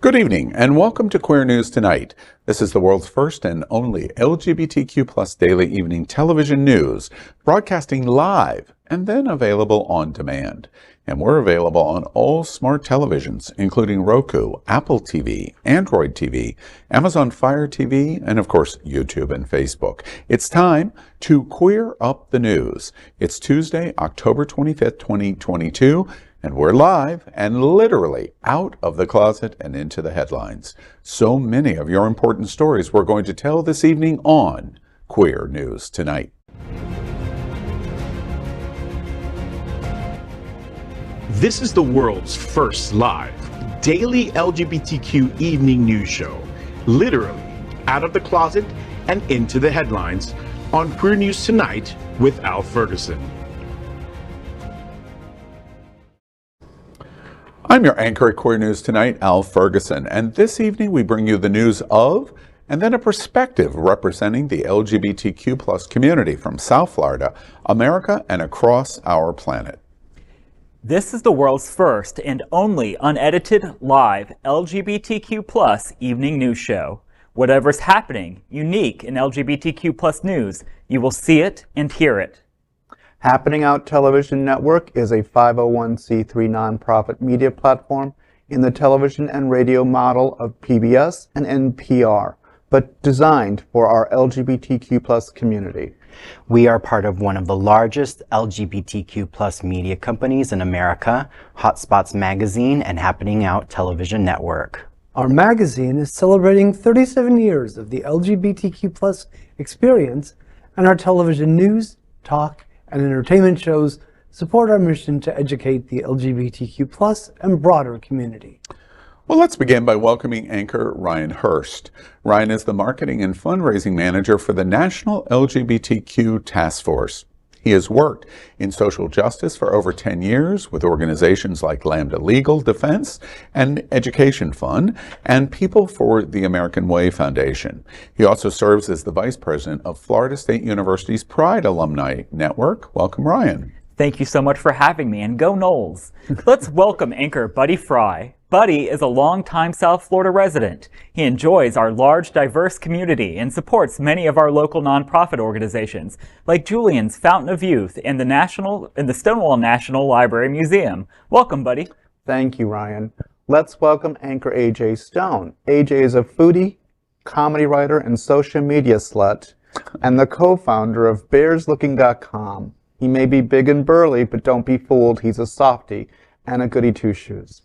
Good evening and welcome to Queer News Tonight. This is the world's first and only LGBTQ plus daily evening television news, broadcasting live and then available on demand. And we're available on all smart televisions, including Roku, Apple TV, Android TV, Amazon Fire TV, and of course, YouTube and Facebook. It's time to queer up the news. It's Tuesday, October 25th, 2022. And we're live and literally out of the closet and into the headlines. So many of your important stories we're going to tell this evening on Queer News Tonight. This is the world's first live daily LGBTQ evening news show, literally out of the closet and into the headlines on Queer News Tonight with Al Ferguson. I'm your anchor at Queer News Tonight, Al Ferguson, and this evening we bring you the news of and then a perspective representing the LGBTQ plus community from South Florida, America, and across our planet. This is the world's first and only unedited live LGBTQ plus evening news show. Whatever's happening unique in LGBTQ plus news, you will see it and hear it. Happening Out Television Network is a 501c3 nonprofit media platform in the television and radio model of PBS and NPR, but designed for our LGBTQ plus community. We are part of one of the largest LGBTQ plus media companies in America, Hotspots Magazine and Happening Out Television Network. Our magazine is celebrating 37 years of the LGBTQ plus experience, and our television news, talk, and entertainment shows support our mission to educate the LGBTQ plus and broader community. Well, let's begin by welcoming anchor Ryan Hurst. Ryan is the marketing and fundraising manager for the National LGBTQ Task Force. He has worked in social justice for over 10 years with organizations like Lambda Legal Defense and Education Fund and People for the American Way Foundation. He also serves as the vice president of Florida State University's Pride Alumni Network. Welcome, Ryan. Thank you so much for having me, and go Noles. Let's welcome anchor Buddy Frey. Buddy is a longtime South Florida resident. He enjoys our large, diverse community and supports many of our local nonprofit organizations, like Julian's Fountain of Youth and the Stonewall National Library Museum. Welcome, Buddy. Thank you, Ryan. Let's welcome anchor AJ Stone. AJ is a foodie, comedy writer, and social media slut, and the co-founder of BearsLooking.com. He may be big and burly, but don't be fooled. He's a softie and a goody two-shoes.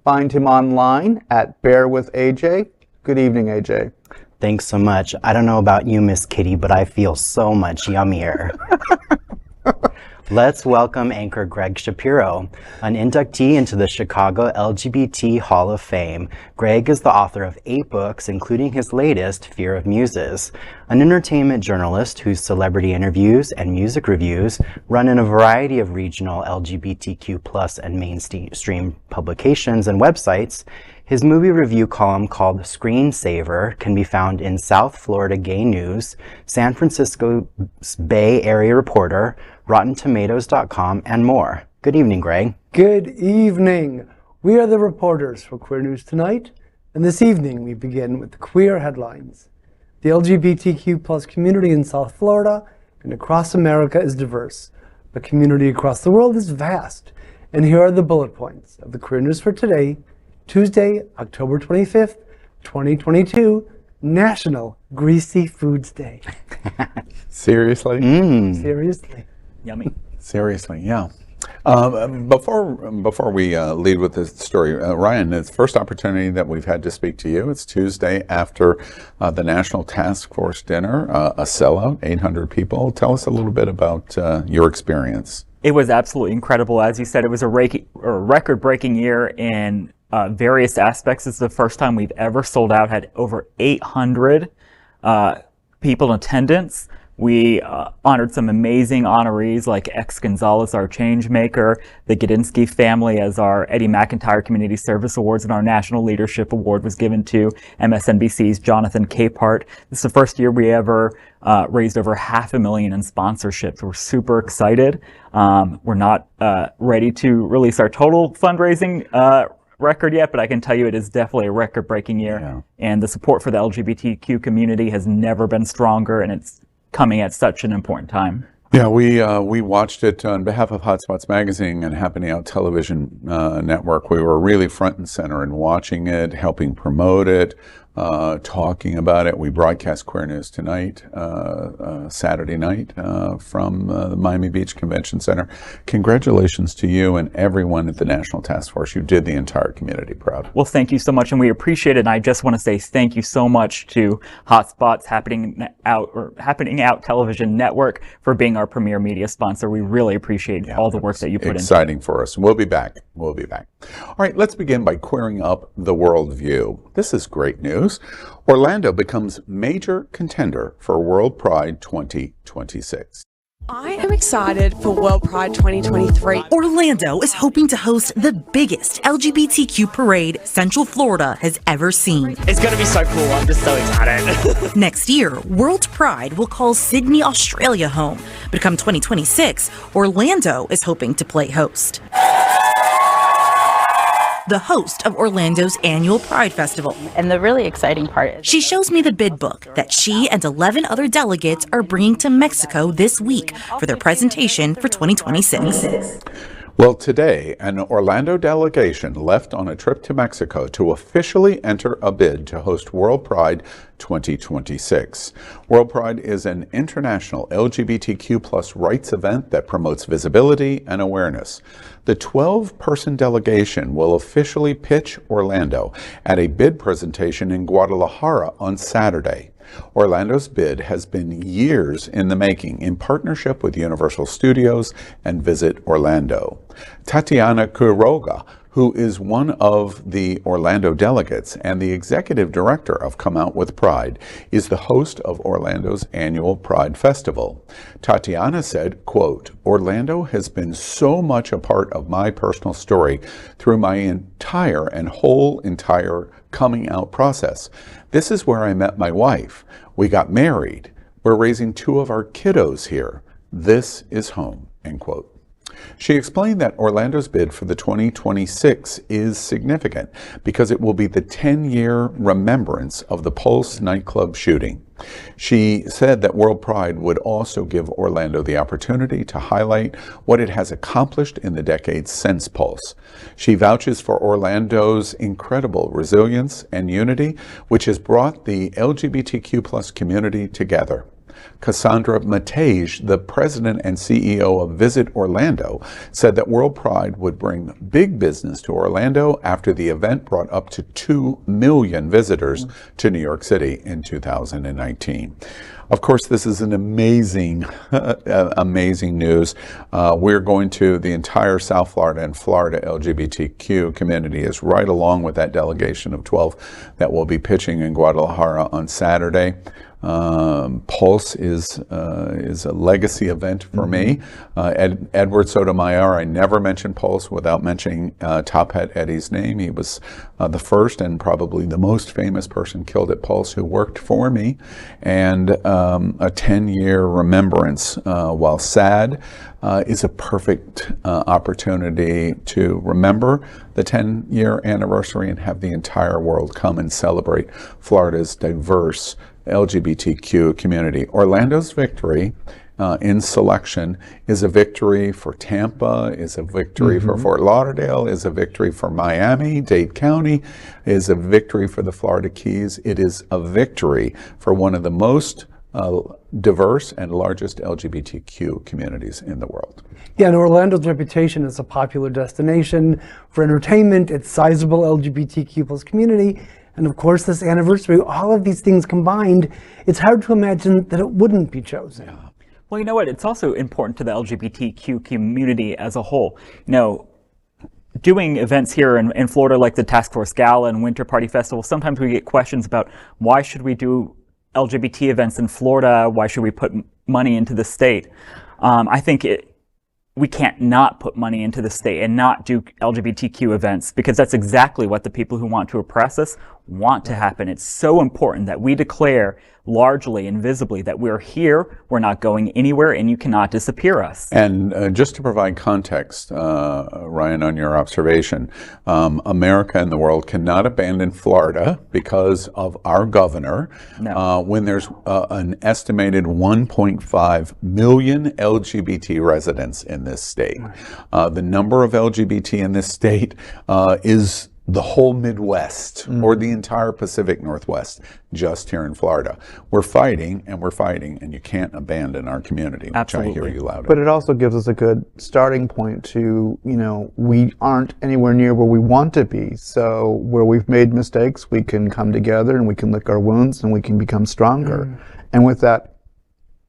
Find him online at Bear with AJ. Good evening, AJ. Thanks so much. I don't know about you, Miss Kitty, but I feel so much yummier. Let's welcome anchor Gregg Shapiro, an inductee into the Chicago LGBT Hall of Fame. Gregg is the author of 8 books, including his latest, Fear of Muses, an entertainment journalist whose celebrity interviews and music reviews run in a variety of regional LGBTQ plus and mainstream publications and websites. His movie review column called Screensaver can be found in South Florida Gay News, San Francisco's Bay Area Reporter, RottenTomatoes.com, and more. Good evening, Gregg. Good evening. We are the reporters for Queer News Tonight, and this evening we begin with the queer headlines. The LGBTQ plus community in South Florida and across America is diverse. The community across the world is vast. And here are the bullet points of the Queer News for today, Tuesday, October 25th, 2022, National Greasy Foods Day. Seriously? Seriously. Yummy. Seriously, yeah. Before we lead with this story, Ryan, it's the first opportunity that we've had to speak to you. It's Tuesday after the National Task Force dinner, a sellout, 800 people. Tell us a little bit about your experience. It was absolutely incredible. As you said, it was a record-breaking year in various aspects. It's the first time we've ever sold out, had over 800 people in attendance. We honored some amazing honorees like X Gonzalez, our change maker, the Gadinsky family as our Eddie McIntyre Community Service Awards, and our National Leadership Award was given to MSNBC's Jonathan Capehart. This is the first year we ever raised over $500,000 in sponsorships. We're super excited. We're not ready to release our total fundraising record yet, but I can tell you it is definitely a record-breaking year. Yeah. And the support for the LGBTQ community has never been stronger, and it's coming at such an important time. Yeah, we watched it on behalf of Hotspots Magazine and Happening Out Television Network. We were really front and center in watching it, helping promote it, talking about it. We broadcast Queer News Tonight, Saturday night, from the Miami Beach Convention Center. Congratulations to you and everyone at the National Task Force. You did the entire community proud. Well, thank you so much, and we appreciate it. And I just want to say thank you so much to Hotspots Happening Out Television Network for being our premier media sponsor. We really appreciate all the work that you put in. Exciting for us. We'll be back. We'll be back. All right, let's begin by queering up the worldview. This is great news. Orlando becomes major contender for World Pride 2026. I am excited for World Pride 2023. Orlando is hoping to host the biggest LGBTQ parade Central Florida has ever seen. It's going to be so cool. I'm just so excited. Next year, World Pride will call Sydney, Australia home. But come 2026, Orlando is hoping to play host. The host of Orlando's annual Pride Festival. And the really exciting part is she shows me the bid book that she and 11 other delegates are bringing to Mexico this week for their presentation for 2026. Well, today, an Orlando delegation left on a trip to Mexico to officially enter a bid to host World Pride 2026. World Pride is an international LGBTQ+ rights event that promotes visibility and awareness. The 12-person delegation will officially pitch Orlando at a bid presentation in Guadalajara on Saturday. Orlando's bid has been years in the making in partnership with Universal Studios and Visit Orlando. Tatiana Quiroga, who is one of the Orlando delegates and the executive director of Come Out with Pride, is the host of Orlando's annual Pride Festival. Tatiana said, quote, "Orlando has been so much a part of my personal story through my entire coming out process. This is where I met my wife. We got married. We're raising 2 of our kiddos here. This is home," end quote. She explained that Orlando's bid for the 2026 is significant because it will be the 10-year remembrance of the Pulse nightclub shooting. She said that World Pride would also give Orlando the opportunity to highlight what it has accomplished in the decades since Pulse. She vouches for Orlando's incredible resilience and unity, which has brought the LGBTQ+ community together. Cassandra Matage, the president and CEO of Visit Orlando, said that World Pride would bring big business to Orlando after the event brought up to 2 million visitors to New York City in 2019. Of course, this is an amazing, amazing news. We're going to, the entire South Florida and Florida LGBTQ community is right along with that delegation of 12 that will be pitching in Guadalajara on Saturday. Pulse is a legacy event for me. Edward Sotomayor, I never mentioned Pulse without mentioning Top Hat Eddie's name. He was the first and probably the most famous person killed at Pulse who worked for me. And a 10-year remembrance, while sad, is a perfect opportunity to remember the 10-year anniversary and have the entire world come and celebrate Florida's diverse LGBTQ community. Orlando's victory in selection is a victory for Tampa, is a victory for Fort Lauderdale, is a victory for Miami, Dade County, is a victory for the Florida Keys. It is a victory for one of the most diverse and largest LGBTQ communities in the world. Yeah, and Orlando's reputation as a popular destination for entertainment, its sizable LGBTQ+ community, and of course this anniversary, all of these things combined, it's hard to imagine that it wouldn't be chosen. Yeah. Well, you know what? It's also important to the LGBTQ community as a whole. You know, doing events here in Florida like the Task Force Gala and Winter Party Festival, sometimes we get questions about why should we do LGBT events in Florida? Why should we put money into the state? I think we can't not put money into the state and not do LGBTQ events, because that's exactly what the people who want to oppress us want to happen. It's so important that we declare largely and visibly that we're here, we're not going anywhere, and you cannot disappear us. And just to provide context, Ryan, on your observation, America and the world cannot abandon Florida because of our governor. No. When there's an estimated 1.5 million LGBT residents in this state. The number of LGBT in this state is the whole Midwest or the entire Pacific Northwest, just here in Florida. We're fighting, and you can't abandon our community, which Absolutely. I hear you loud. But it also gives us a good starting point to, we aren't anywhere near where we want to be. So where we've made mistakes, we can come together and we can lick our wounds and we can become stronger. And with that,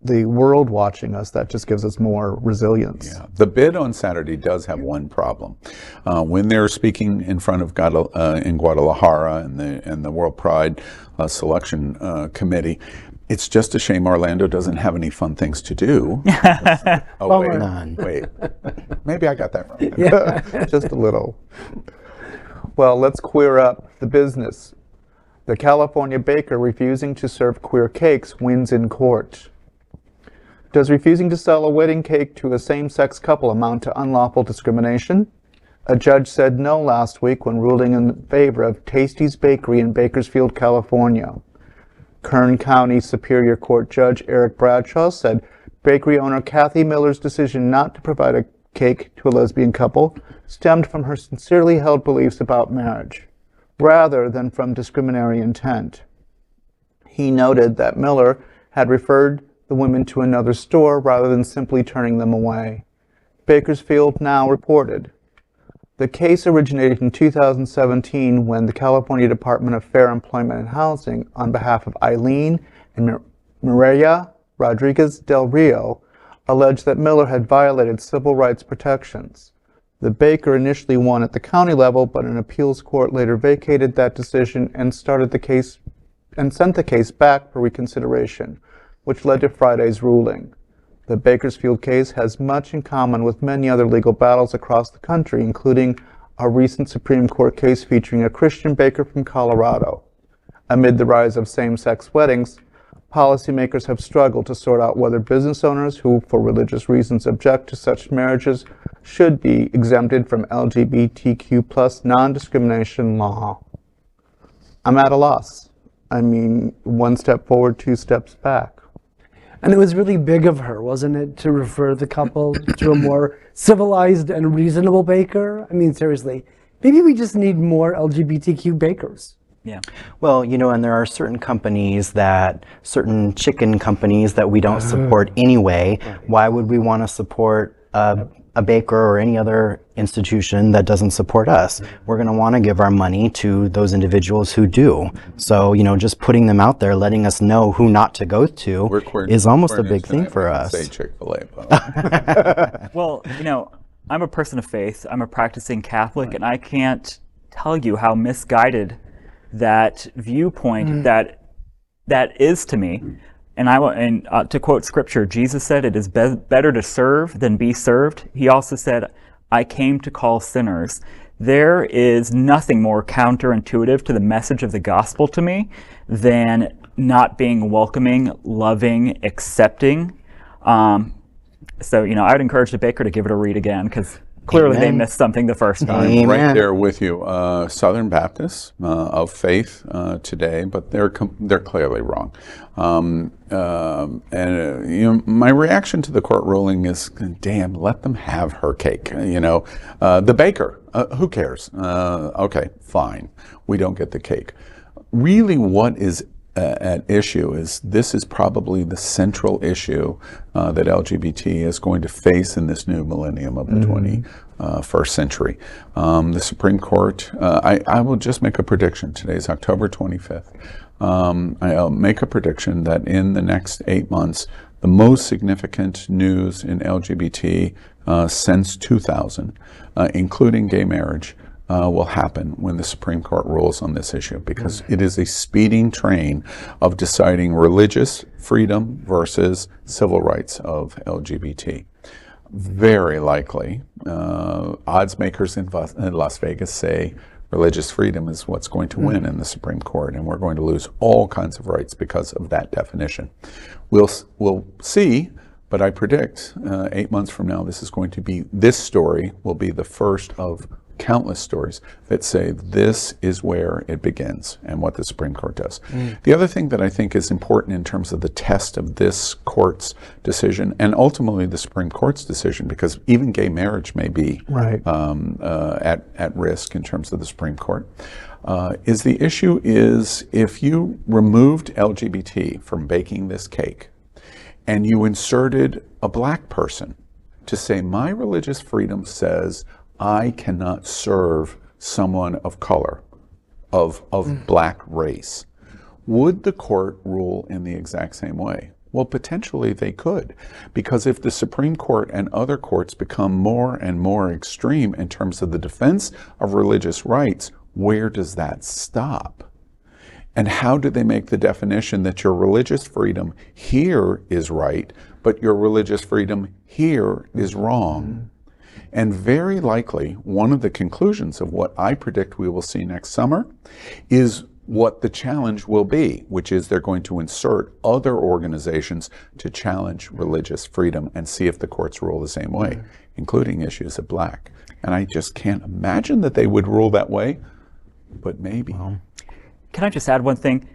the world watching us, that just gives us more resilience. Yeah. The bid on Saturday does have one problem. When they're speaking in front of in Guadalajara and the World Pride Selection Committee, it's just a shame Orlando doesn't have any fun things to do. Oh, wait, None. wait. Maybe I got that wrong. Just a little. Well, let's queer up the business. The California baker refusing to serve queer cakes wins in court. Does refusing to sell a wedding cake to a same-sex couple amount to unlawful discrimination? A judge said no last week when ruling in favor of Tasty's Bakery in Bakersfield, California. Kern County Superior Court Judge Eric Bradshaw said bakery owner Kathy Miller's decision not to provide a cake to a lesbian couple stemmed from her sincerely held beliefs about marriage, rather than from discriminatory intent. He noted that Miller had referred the women to another store rather than simply turning them away. Bakersfield Now reported. The case originated in 2017 when the California Department of Fair Employment and Housing, on behalf of Eileen and Mireya Rodriguez del Rio, alleged that Miller had violated civil rights protections. The baker initially won at the county level, but an appeals court later vacated that decision and sent the case back for reconsideration, which led to Friday's ruling. The Bakersfield case has much in common with many other legal battles across the country, including a recent Supreme Court case featuring a Christian baker from Colorado. Amid the rise of same-sex weddings, policymakers have struggled to sort out whether business owners who, for religious reasons, object to such marriages should be exempted from LGBTQ+ non-discrimination law. I'm at a loss. I mean, one step forward, two steps back. And it was really big of her, wasn't it, to refer the couple to a more civilized and reasonable baker? I mean, seriously, maybe we just need more LGBTQ bakers. Yeah. Well, and there are certain chicken companies that we don't support anyway. Why would we want to support a baker or any other institution that doesn't support us? We're going to want to give our money to those individuals who do. So, just putting them out there, letting us know who not to go to is almost a big thing for us. Say Chick-fil-A. Well, I'm a person of faith. I'm a practicing Catholic, and I can't tell you how misguided that viewpoint that is to me. And to quote scripture, Jesus said, "It is better to serve than be served." He also said, "I came to call sinners." There is nothing more counterintuitive to the message of the gospel to me than not being welcoming, loving, accepting. So, I would encourage the baker to give it a read again, because clearly they missed something the first time. I'm right there with you. Southern Baptists of faith today, but they're clearly wrong. My reaction to the court ruling is, damn, let them have her cake. The baker, who cares? Okay, fine. We don't get the cake. Really, what is at issue is this is probably the central issue that LGBT is going to face in this new millennium of the 21st century. The Supreme Court, I will just make a prediction. Today's October 25th. I'll make a prediction that in the next 8 months, the most significant news in LGBT since 2000, including gay marriage, will happen when the Supreme Court rules on this issue, because it is a speeding train of deciding religious freedom versus civil rights of LGBT. Very likely, odds makers in Las Vegas say religious freedom is what's going to win in the Supreme Court, and we're going to lose all kinds of rights because of that definition. We'll see, but I predict 8 months from now, this story will be the first of countless stories that say this is where it begins and what the Supreme Court does. The other thing that I think is important in terms of the test of this court's decision, and ultimately the Supreme Court's decision, because even gay marriage may be at risk in terms of the Supreme Court, is the issue is if you removed LGBT from baking this cake and you inserted a black person to say, my religious freedom says I cannot serve someone of color, of black race. Would the court rule in the exact same way? Well, potentially they could, because if the Supreme Court and other courts become more and more extreme in terms of the defense of religious rights, where does that stop? And how do they make the definition that your religious freedom here is right, but your religious freedom here is wrong? And very likely, one of the conclusions of what I predict we will see next summer is what the challenge will be, which is they're going to insert other organizations to challenge religious freedom and see if the courts rule the same way, including issues of black. And I just can't imagine that they would rule that way, but maybe. Can I just add one thing?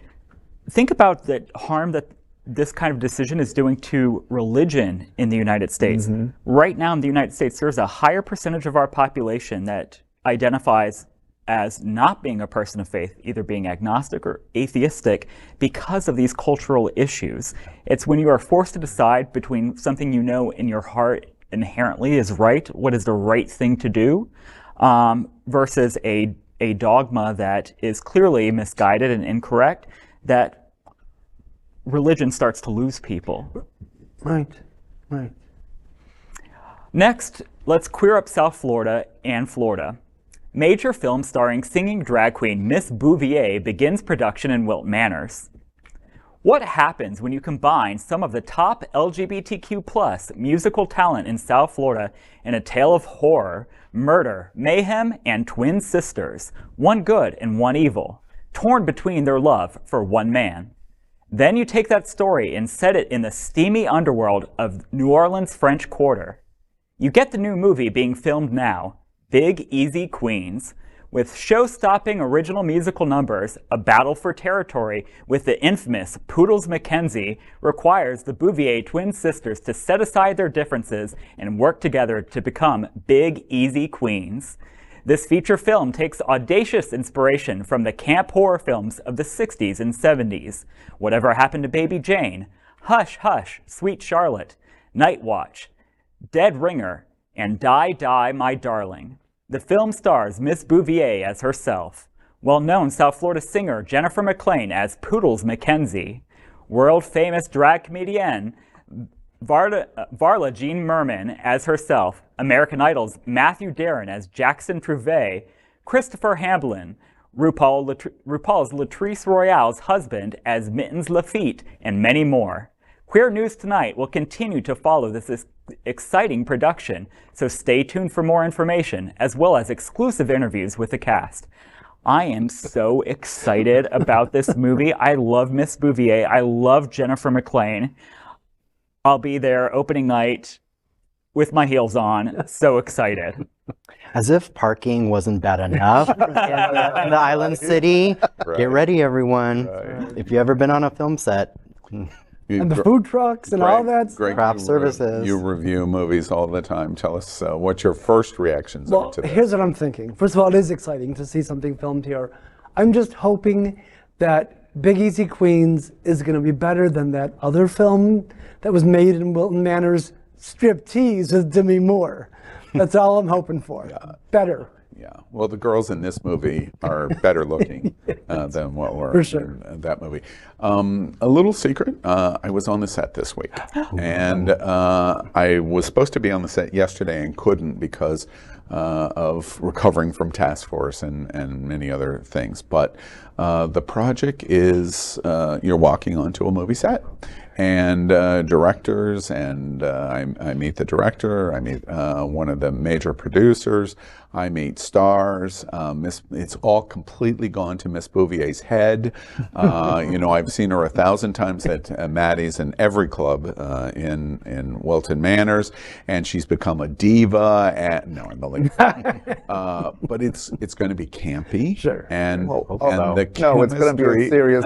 Think about the harm that this kind of decision is doing to religion in the United States. Right now in the United States, there's a higher percentage of our population that identifies as not being a person of faith, either being agnostic or atheistic, because of these cultural issues. It's when you are forced to decide between something you know in your heart inherently is right, what is the right thing to do, versus a dogma that is clearly misguided and incorrect, that religion starts to lose people. Right. Next, let's queer up South Florida and Florida. Major film starring singing drag queen Miss Bouvee begins production in Wilton Manors. What happens when you combine some of the top LGBTQ+ musical talent in South Florida in a tale of horror, murder, mayhem, and twin sisters, one good and one evil, torn between their love for one man? Then you take that story and set it in the steamy underworld of New Orleans' French Quarter. You get the new movie being filmed now, Big Easy Queens, with show-stopping original musical numbers. A battle for territory with the infamous Poodles Mackenzie requires the Bouvee twin sisters to set aside their differences and work together to become Big Easy Queens. This feature film takes audacious inspiration from the camp horror films of the 60s and 70s, Whatever Happened to Baby Jane, Hush Hush, Sweet Charlotte, Night Watch, Dead Ringer, and Die Die My Darling. The film stars Miss Bouvee as herself, well-known South Florida singer Jennifer McLean as Poodles Mackenzie, world-famous drag comedian Varla Jean Merman as herself, American Idol's Matthew Darren as Jackson Trouvé, Christopher Hamblin, RuPaul's Latrice Royale's husband as Mittens Lafitte, and many more. Queer News Tonight will continue to follow this exciting production, so stay tuned for more information, as well as exclusive interviews with the cast. I am so excited about this movie. I love Miss Bouvee. I love Jennifer McLean. I'll be there opening night with my heels on. So excited. As if parking wasn't bad enough in the island city. Right. Get ready, everyone. Right. If you've ever been on a film set. And the food trucks and all that Greg, craft services. You review movies all the time. Tell us what your first reactions are to this. Here's what I'm thinking. First of all, it is exciting to see something filmed here. I'm just hoping that Big Easy Queens is going to be better than that other film that was made in Wilton Manors, Striptease with Demi Moore. That's all I'm hoping for. Yeah. Better. Yeah. Well, the girls in this movie are better looking than what were in that movie. A little secret, I was on the set this week. And I was supposed to be on the set yesterday and couldn't because of recovering from task force and many other things. But the project is you're walking onto a movie set. and directors, and I meet the director, I meet one of the major producers, I meet stars. It's all completely gone to Miss Bouvier's head. I've seen her 1,000 times at Maddie's and every club in Wilton Manors, and she's become a diva. I'm believing. But it's going to be campy. Sure. And the chemistry. It's going to be a serious.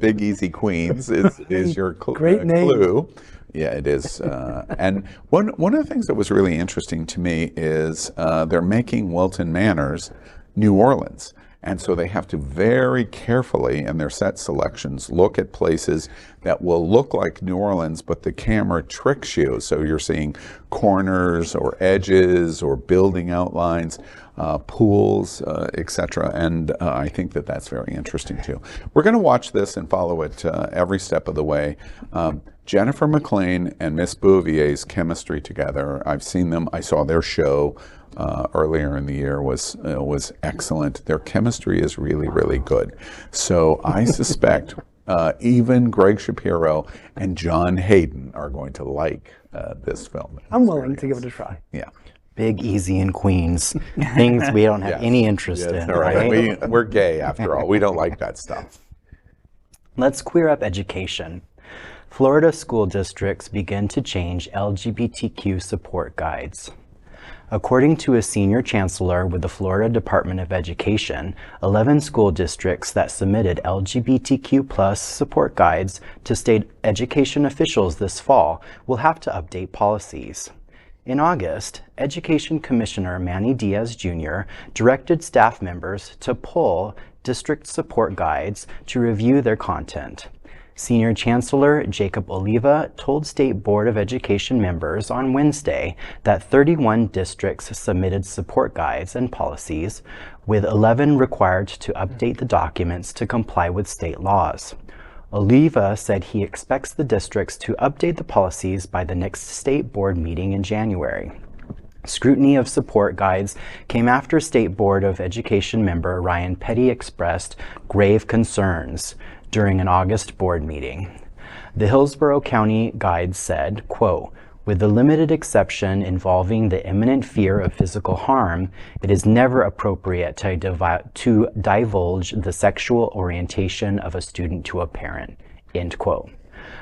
Big Easy Queens is your great name. clue. Yeah, it is. And one of the things that was really interesting to me is they're making Wilton Manors New Orleans. And so they have to very carefully in their set selections look at places that will look like New Orleans, but the camera tricks you. So you're seeing corners or edges or building outlines, pools, etc. And I think that that's very interesting too. We're going to watch this and follow it every step of the way. Jennifer McLean and Miss Bouvier's chemistry together, I've seen them. I saw their show earlier in the year, was excellent. Their chemistry is really, really good. So I suspect even Gregg Shapiro and John Hayden are going to like this film. I'm willing to give it a try. Yeah. Big Easy in Queens. Things we don't have any interest in, all right? We're gay after all. We don't like that stuff. Let's queer up education. Florida school districts begin to change LGBTQ support guides. According to a senior chancellor with the Florida Department of Education, 11 school districts that submitted LGBTQ+ support guides to state education officials this fall will have to update policies. In August, Education Commissioner Manny Diaz Jr. directed staff members to pull district support guides to review their content. Senior Chancellor Jacob Oliva told State Board of Education members on Wednesday that 31 districts submitted support guides and policies, with 11 required to update the documents to comply with state laws. Oliva said he expects the districts to update the policies by the next State Board meeting in January. Scrutiny of support guides came after State Board of Education member Ryan Petty expressed grave concerns during an August board meeting. The Hillsborough County guide said, quote, "With the limited exception involving the imminent fear of physical harm, it is never appropriate to divulge the sexual orientation of a student to a parent," end quote.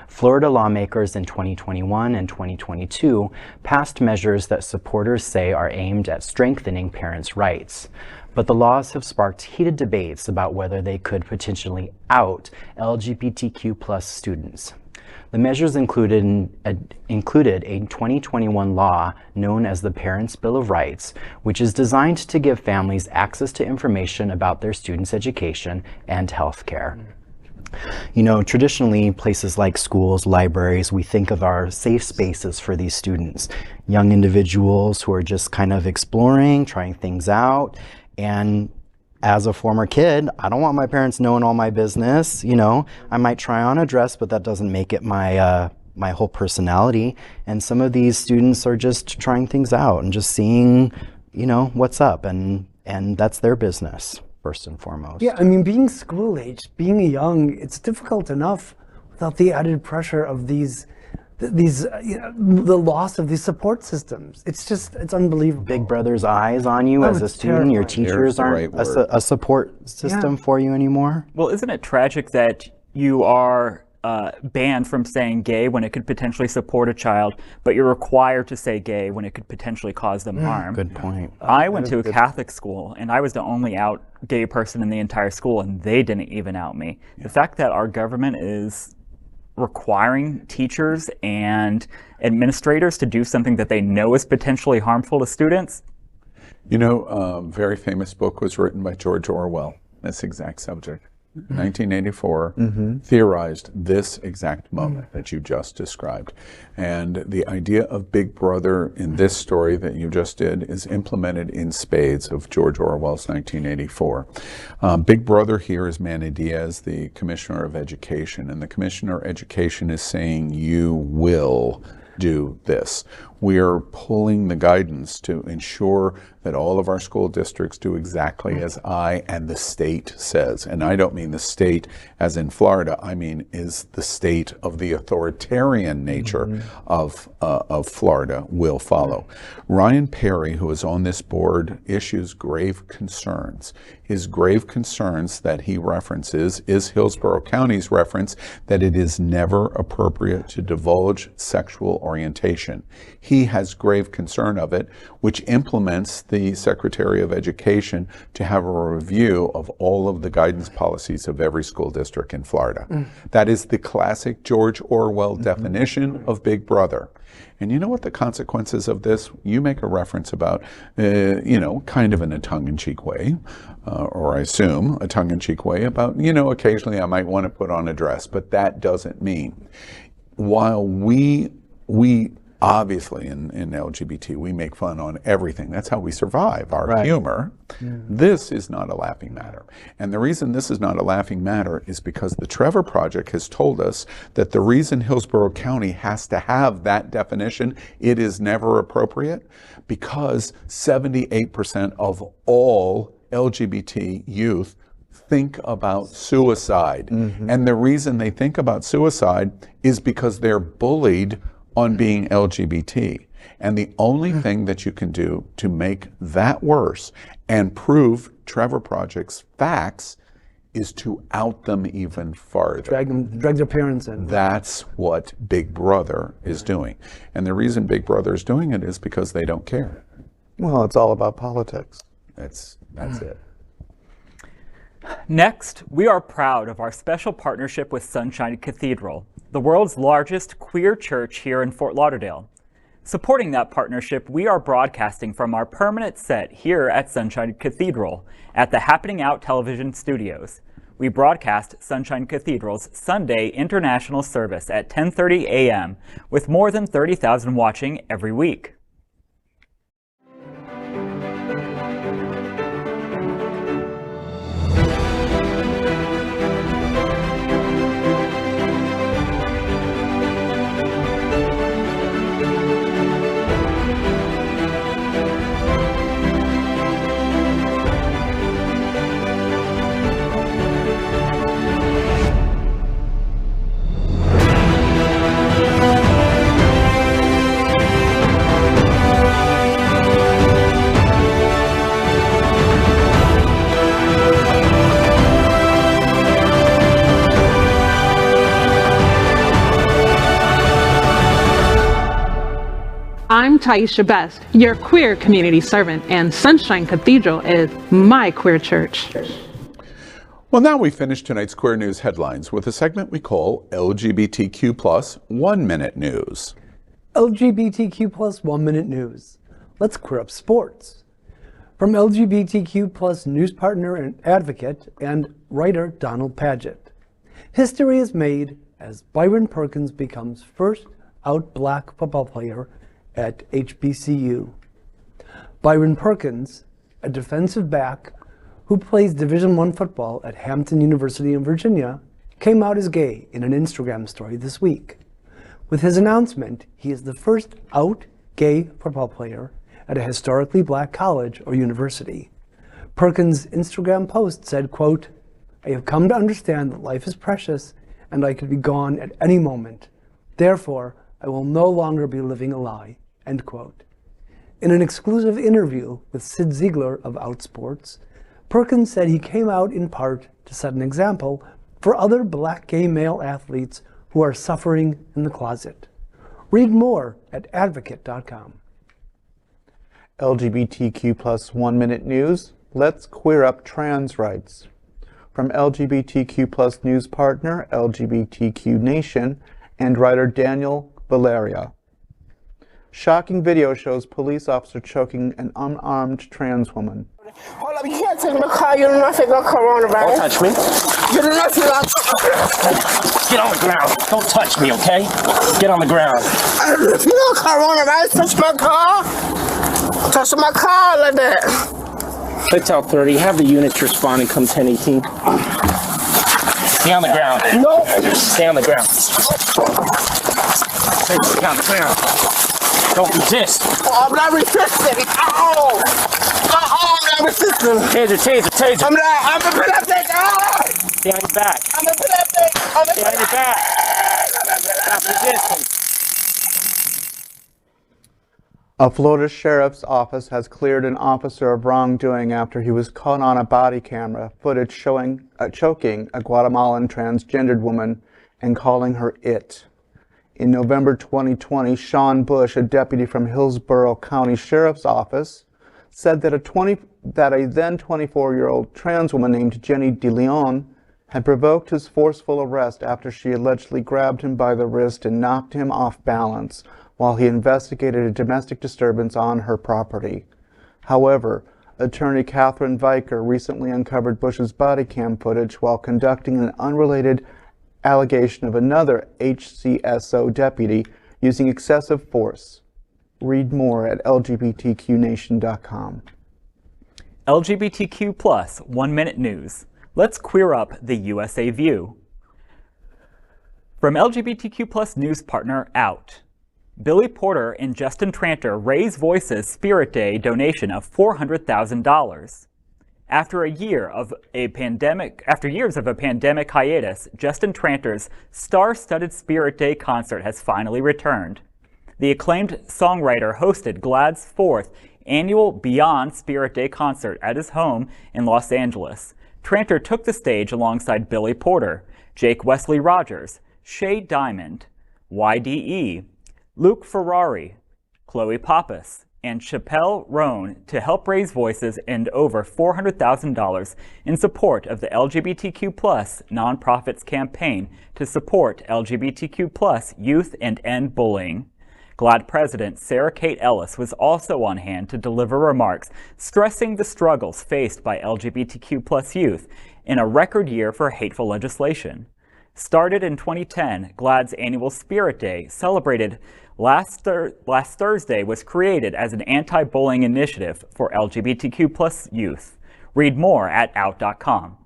Florida lawmakers in 2021 and 2022 passed measures that supporters say are aimed at strengthening parents' rights. But the laws have sparked heated debates about whether they could potentially out LGBTQ+ students. The measures included a 2021 law known as the Parents' Bill of Rights, which is designed to give families access to information about their students' education and health care. You know, traditionally, places like schools, libraries, we think of our safe spaces for these students, young individuals who are just kind of exploring, trying things out. And as a former kid, I don't want my parents knowing all my business. You know, I might try on a dress, but that doesn't make it my my whole personality. And some of these students are just trying things out and just seeing, you know, what's up, and that's their business first and foremost. Yeah, I mean, being school aged, being young, it's difficult enough without the added pressure of the loss of these support systems. It's unbelievable. Big brother's eyes on you as a student. Your teachers aren't a support system for you anymore. Well, isn't it tragic that you are banned from saying gay when it could potentially support a child, but you're required to say gay when it could potentially cause them harm? Good point. I went to a Catholic school, and I was the only out gay person in the entire school, and they didn't even out me. The fact that our government is requiring teachers and administrators to do something that they know is potentially harmful to students. You know, a very famous book was written by George Orwell, this exact subject. 1984, theorized this exact moment that you just described. And the idea of Big Brother in this story that you just did is implemented in spades of George Orwell's 1984. Big Brother here is Manny Diaz, the Commissioner of Education, and the Commissioner of Education is saying, you will do this. We are pulling the guidance to ensure that all of our school districts do exactly as I and the state says. And I don't mean the state as in Florida. I mean is the state of the authoritarian nature of Florida will follow. Ryan Perry, who is on this board, issues grave concerns. His grave concerns that he references is Hillsborough County's reference that it is never appropriate to divulge sexual orientation. He has grave concern of it, which implements the Secretary of Education to have a review of all of the guidance policies of every school district in Florida. That is the classic George Orwell definition of Big Brother. And you know what the consequences of this? You make a reference about, kind of in a tongue-in-cheek way, or I assume a tongue-in-cheek way about, occasionally I might want to put on a dress, but that doesn't mean. While we obviously in LGBT, we make fun on everything. That's how we survive, our humor. This is not a laughing matter. And the reason this is not a laughing matter is because the Trevor Project has told us that the reason Hillsborough County has to have that definition, it is never appropriate, because 78% of all LGBT youth think about suicide. And the reason they think about suicide is because they're bullied on being LGBT. And the only thing that you can do to make that worse and prove Trevor Project's facts is to out them even farther. Drag their parents in. That's what Big Brother is doing. And the reason Big Brother is doing it is because they don't care. Well, it's all about politics. That's it. Next, we are proud of our special partnership with Sunshine Cathedral, the world's largest queer church here in Fort Lauderdale. Supporting that partnership, we are broadcasting from our permanent set here at Sunshine Cathedral at the Happening Out television studios. We broadcast Sunshine Cathedral's Sunday International Service at 10:30 a.m. with more than 30,000 watching every week. I'm Taisha Best, your queer community servant, and Sunshine Cathedral is my queer church. Well, now we finish tonight's Queer News headlines with a segment we call LGBTQ plus 1 Minute News. LGBTQ plus 1 Minute News. Let's queer up sports. From LGBTQ plus news partner and advocate and writer Donald Padgett. History is made as Byron Perkins becomes first out black football player at HBCU. Byron Perkins, a defensive back who plays Division I football at Hampton University in Virginia, came out as gay in an Instagram story this week. With his announcement, he is the first out gay football player at a historically black college or university. Perkins' Instagram post said, quote, "I have come to understand that life is precious and I could be gone at any moment. Therefore, I will no longer be living a lie," end quote. In an exclusive interview with Sid Ziegler of Outsports, Perkins said he came out in part to set an example for other black gay male athletes who are suffering in the closet. Read more at advocate.com. LGBTQ plus 1 Minute News. Let's queer up trans rights. From LGBTQ plus news partner LGBTQ Nation and writer Daniel Valeria. Shocking video shows police officer choking an unarmed trans woman. Hold up, you can't take my car. You don't know if I got coronavirus. Don't touch me. You don't know if you got... Get on the ground. Don't touch me, okay? Get on the ground. If you got coronavirus, touch my car. Touch my car like that. Let's out 30. Have the units respond and come 1018. Stay on the ground. No. Stay on the ground. Stay on the ground. Don't resist. Oh, I'm not resisting. Oh, I'm not resisting. Taser. I'm epileptic. Oh, Stay on your back. I'm epileptic. Stay on your back. Stop resisting. A Florida sheriff's office has cleared an officer of wrongdoing after he was caught on a body camera footage showing choking a Guatemalan transgendered woman and calling her it. In November 2020, Sean Bush, a deputy from Hillsborough County Sheriff's Office, said that a then 24-year-old trans woman named Jenny DeLeon had provoked his forceful arrest after she allegedly grabbed him by the wrist and knocked him off balance while he investigated a domestic disturbance on her property. However, attorney Catherine Viker recently uncovered Bush's body cam footage while conducting an unrelated allegation of another HCSO deputy using excessive force. Read more at lgbtqnation.com. LGBTQ plus 1 minute news. Let's queer up the USA View. From LGBTQ plus news partner Out. Billy Porter and Justin Tranter raise voices Spirit Day donation of $400,000. After years of a pandemic hiatus, Justin Tranter's star-studded Spirit Day concert has finally returned. The acclaimed songwriter hosted GLAAD's 4th annual Beyond Spirit Day concert at his home in Los Angeles. Tranter took the stage alongside Billy Porter, Jake Wesley Rogers, Shay Diamond, YDE, Luke Ferrari, Chloe Pappas, and Chappelle Roan to help raise voices and over $400,000 in support of the LGBTQ plus nonprofit's campaign to support LGBTQ plus youth and end bullying. GLAAD President Sarah Kate Ellis was also on hand to deliver remarks stressing the struggles faced by LGBTQ plus youth in a record year for hateful legislation. Started in 2010, GLAAD's annual Spirit Day, celebrated last Thursday, was created as an anti-bullying initiative for LGBTQ plus youth. Read more at out.com.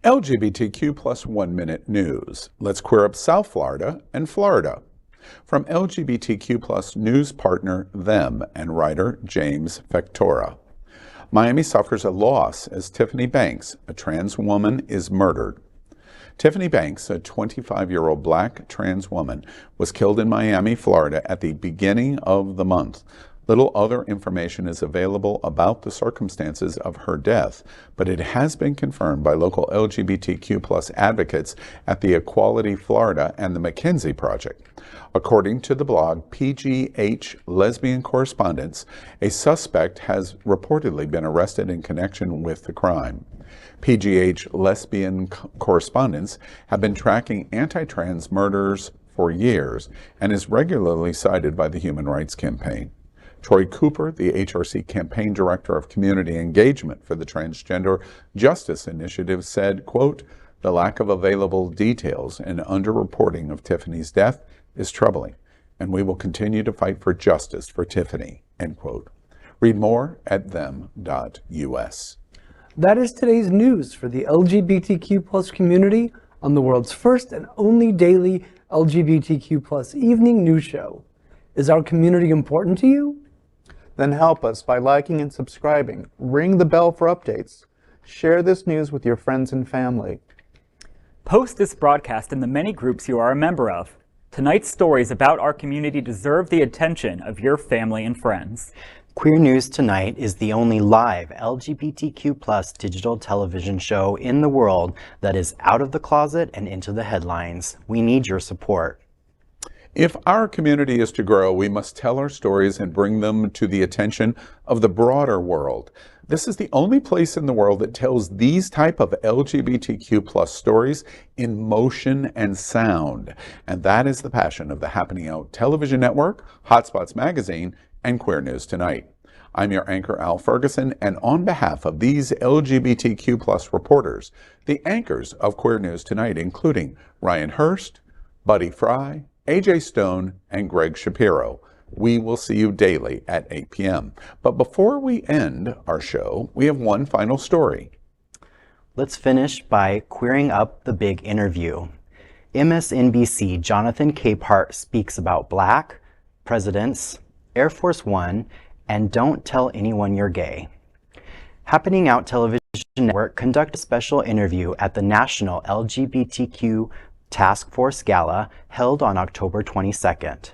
LGBTQ plus 1 minute news. Let's queer up South Florida and Florida. From LGBTQ plus news partner Them and writer James Factora. Miami suffers a loss as Tiffany Banks, a trans woman, is murdered. Tiffany Banks, a 25-year-old black trans woman, was killed in Miami, Florida at the beginning of the month. Little other information is available about the circumstances of her death, but it has been confirmed by local LGBTQ plus advocates at the Equality Florida and the McKinsey Project. According to the blog PGH Lesbian Correspondence, a suspect has reportedly been arrested in connection with the crime. PGH Lesbian Correspondence have been tracking anti-trans murders for years and is regularly cited by the Human Rights Campaign. Troy Cooper, the HRC campaign director of community engagement for the Transgender Justice Initiative, said, quote, "The lack of available details and underreporting of Tiffany's death is troubling, and we will continue to fight for justice for Tiffany," end quote. Read more at them.us. That is today's news for the LGBTQ plus community on the world's first and only daily LGBTQ plus evening news show. Is our community important to you? Then help us by liking and subscribing. Ring the bell for updates. Share this news with your friends and family. Post this broadcast in the many groups you are a member of. Tonight's stories about our community deserve the attention of your family and friends. Queer News Tonight is the only live LGBTQ plus digital television show in the world that is out of the closet and into the headlines. We need your support. If our community is to grow, we must tell our stories and bring them to the attention of the broader world. This is the only place in the world that tells these type of LGBTQ plus stories in motion and sound. And that is the passion of the Happening Out Television Network, Hotspots Magazine, and Queer News Tonight. I'm your anchor, Al Ferguson, and on behalf of these LGBTQ plus reporters, the anchors of Queer News Tonight, including Ryan Hurst, Buddy Frey, AJ Stone, and Gregg Shapiro. We will see you daily at 8 p.m. But before we end our show, we have one final story. Let's finish by queering up the big interview. MSNBC Jonathan Capehart speaks about Black, Presidents, Air Force One, and Don't Tell Anyone You're Gay. Happening Out Television Network conducted a special interview at the National LGBTQ Task Force Gala held on October 22nd.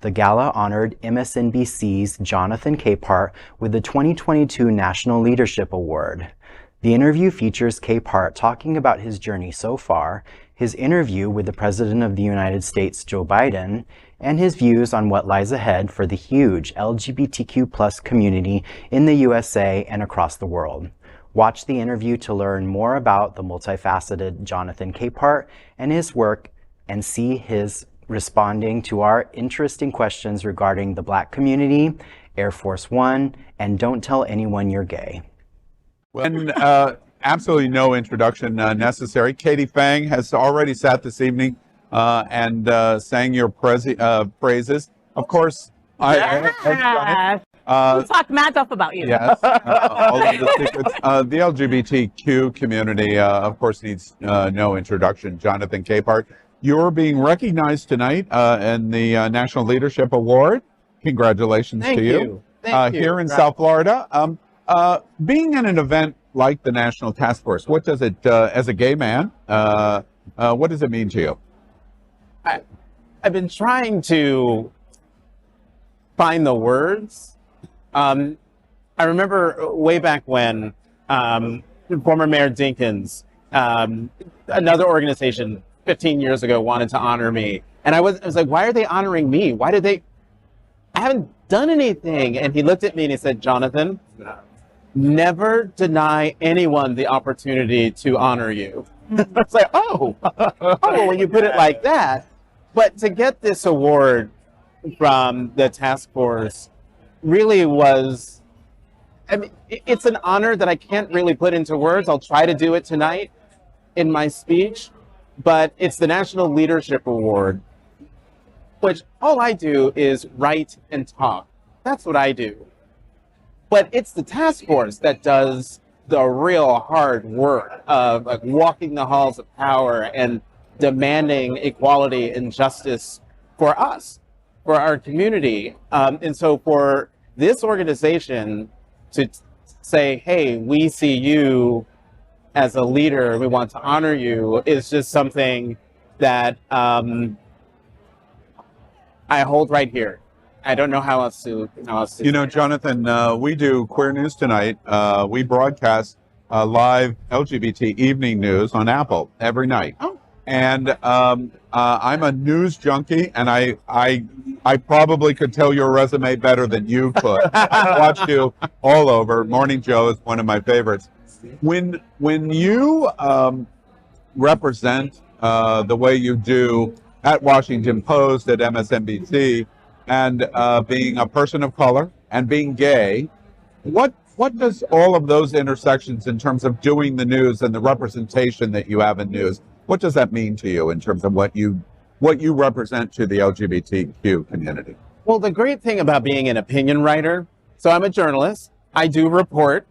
The gala honored MSNBC's Jonathan Capehart with the 2022 National Leadership Award. The interview features Capehart talking about his journey so far, his interview with the President of the United States, Joe Biden, and his views on what lies ahead for the huge LGBTQ+ community in the USA and across the world. Watch the interview to learn more about the multifaceted Jonathan Capehart and his work, and see his responding to our interesting questions regarding the Black community, Air Force One, and Don't Tell Anyone You're Gay. And absolutely no introduction necessary. Katie Fang has already sat this evening and sang your praises. Of course, I have done it. We'll talk mad stuff about you. Yes, all of the secrets. The LGBTQ community, of course, needs no introduction. Jonathan Capehart, you're being recognized tonight in the National Leadership Award. Congratulations to you. Thank you. Here in South Florida. Being in an event like the National Task Force, what does it, as a gay man, what does it mean to you? I've been trying to find the words. I remember way back when former Mayor Dinkins, another organization 15 years ago wanted to honor me. And I was like, why are they honoring me? Why did they? I haven't done anything. And he looked at me and he said, Jonathan, never deny anyone the opportunity to honor you. I was like, oh, well, when you put it like that. But to get this award from the task force really was, I mean, it's an honor that I can't really put into words. I'll try to do it tonight in my speech, but it's the National Leadership Award, which all I do is write and talk. That's what I do. But it's the task force that does the real hard work of like walking the halls of power and demanding equality and justice for us, for our community. And so for this organization to say, hey, we see you as a leader, we want to honor you, is just something that I hold right here. I don't know how else to. You know, Jonathan, we do Queer News Tonight. We broadcast live LGBT evening news on Apple every night. Oh. And I'm a news junkie, and I probably could tell your resume better than you could. I've watched you all over. Morning Joe is one of my favorites. When you represent the way you do at Washington Post, at MSNBC, and being a person of color and being gay, what does all of those intersections in terms of doing the news and the representation that you have in news, what does that mean to you in terms of what you represent to the LGBTQ community? Well, the great thing about being an opinion writer, so I'm a journalist, I do report,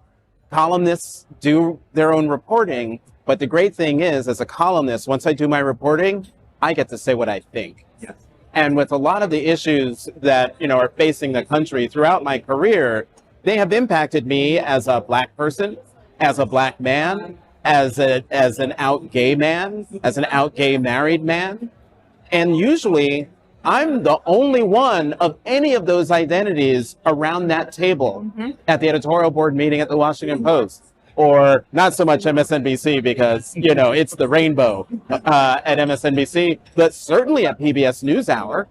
columnists do their own reporting, but the great thing is, as a columnist, once I do my reporting, I get to say what I think. Yes. And with a lot of the issues that, you know, are facing the country throughout my career, they have impacted me as a Black person, as a Black man, as an out gay man, as an out gay married man. And usually I'm the only one of any of those identities around that table at the editorial board meeting at the Washington Post, or not so much MSNBC because, you know, it's the rainbow at MSNBC, but certainly at PBS NewsHour.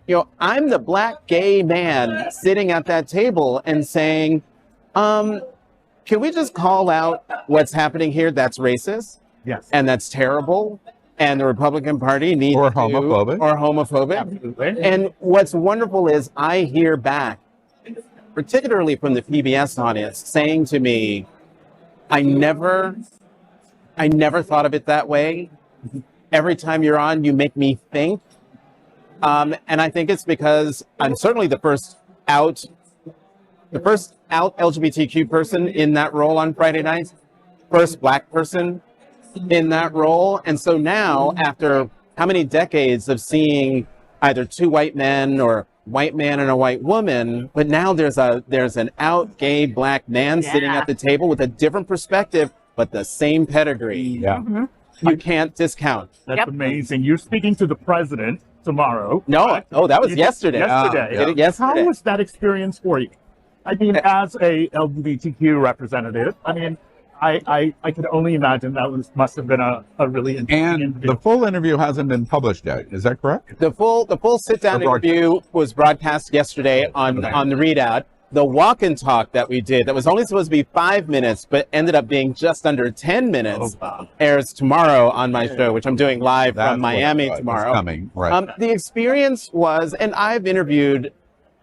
You know, I'm the Black gay man sitting at that table and saying, can we just call out what's happening here that's racist? Yes. And that's terrible. And the Republican Party needs or to, homophobic. Or homophobic. Absolutely. And what's wonderful is I hear back, particularly from the PBS audience, saying to me, I never thought of it that way. Every time you're on, you make me think. And I think it's because I'm certainly the first out LGBTQ person in that role on Friday nights, first Black person in that role. And so now, after how many decades of seeing either two white men or white man and a white woman, but now there's an out gay black man sitting at the table with a different perspective, but the same pedigree. Yeah. You can't discount. That's amazing. You're speaking to the president tomorrow. No, correct? that was yesterday. Yesterday. How was that experience for you? I mean, as a LGBTQ representative, I mean, I could only imagine that must have been a really interesting interview. The full interview hasn't been published yet. Is that correct? The full sit-down interview was broadcast yesterday on the readout. The walk and talk that we did, that was only supposed to be 5 minutes, but ended up being just under 10 minutes, airs tomorrow on my show, which I'm doing live from Miami tomorrow. Coming, right. The experience was, and I've interviewed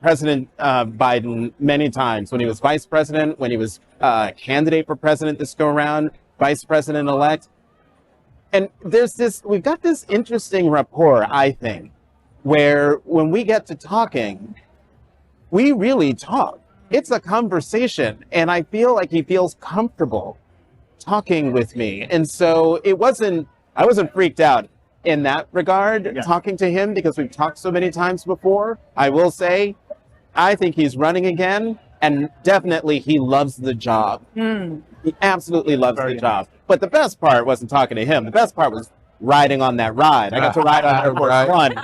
President Biden many times when he was vice president, when he was candidate for president this go around, vice president-elect. And we've got this interesting rapport, I think, where when we get to talking, we really talk. It's a conversation, and I feel like he feels comfortable talking with me. And so I wasn't freaked out in that regard, talking to him, because we've talked so many times before. I will say, I think he's running again, and definitely he loves the job. He absolutely loves the job. But the best part wasn't talking to him. The best part was riding on that ride. I got to ride on Air Force One,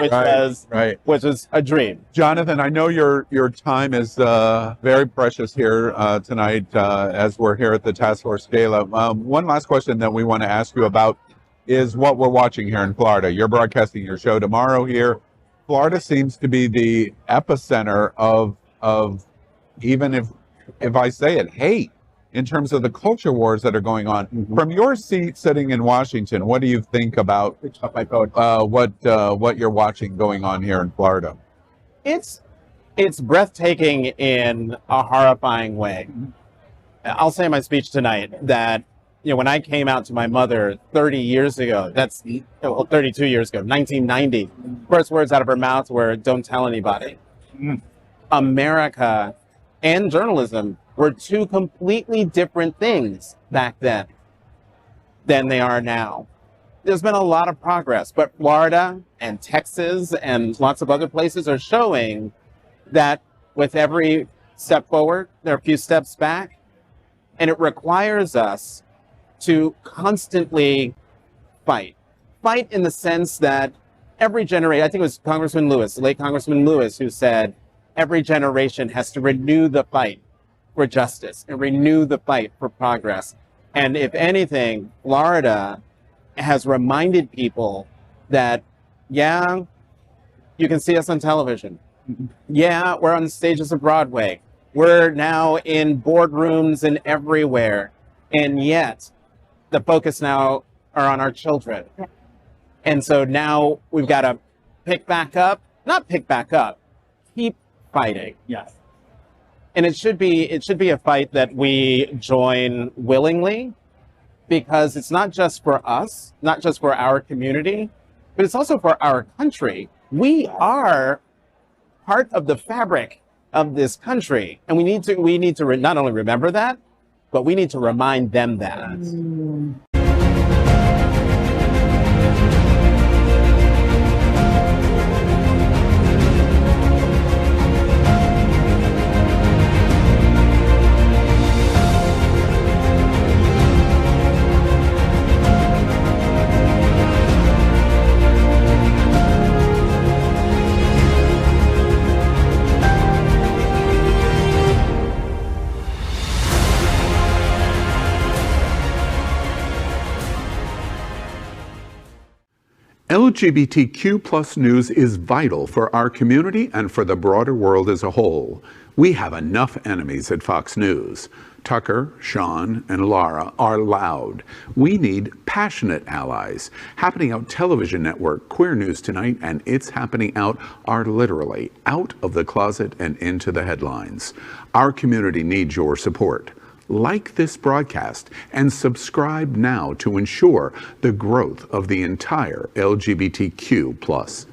which was a dream. Jonathan, I know your time is very precious here tonight as we're here at the Task Force Gala. One last question that we want to ask you about is what we're watching here in Florida. You're broadcasting your show tomorrow here. Florida seems to be the epicenter of even if I say it, hate, in terms of the culture wars that are going on. From your seat sitting in Washington, what do you think about what you're watching going on here in Florida? It's breathtaking in a horrifying way. I'll say in my speech tonight that, when I came out to my mother 30 years ago, 32 years ago, 1990, first words out of her mouth were, "Don't tell anybody." America and journalism were two completely different things back then than they are now. There's been a lot of progress, but Florida and Texas and lots of other places are showing that with every step forward, there are a few steps back, and it requires us to constantly fight. Fight in the sense that every generation, I think it was Congressman Lewis, the late Congressman Lewis, who said, every generation has to renew the fight for justice and renew the fight for progress. And if anything, Florida has reminded people that, yeah, you can see us on television. Yeah, we're on the stages of Broadway. We're now in boardrooms and everywhere. And yet, the focus now are on our children. And so now we've got to not pick back up, keep fighting. Yes. And it should be a fight that we join willingly, because it's not just for us, not just for our community, but it's also for our country. We are part of the fabric of this country, and we need to not only remember that, but we need to remind them that. LGBTQ plus news is vital for our community and for the broader world as a whole. We have enough enemies at Fox News. Tucker, Sean, and Laura are loud. We need passionate allies. Happening Out Television Network, Queer News Tonight, and It's Happening Out are literally out of the closet and into the headlines. Our community needs your support. Like this broadcast and subscribe now to ensure the growth of the entire LGBTQ plus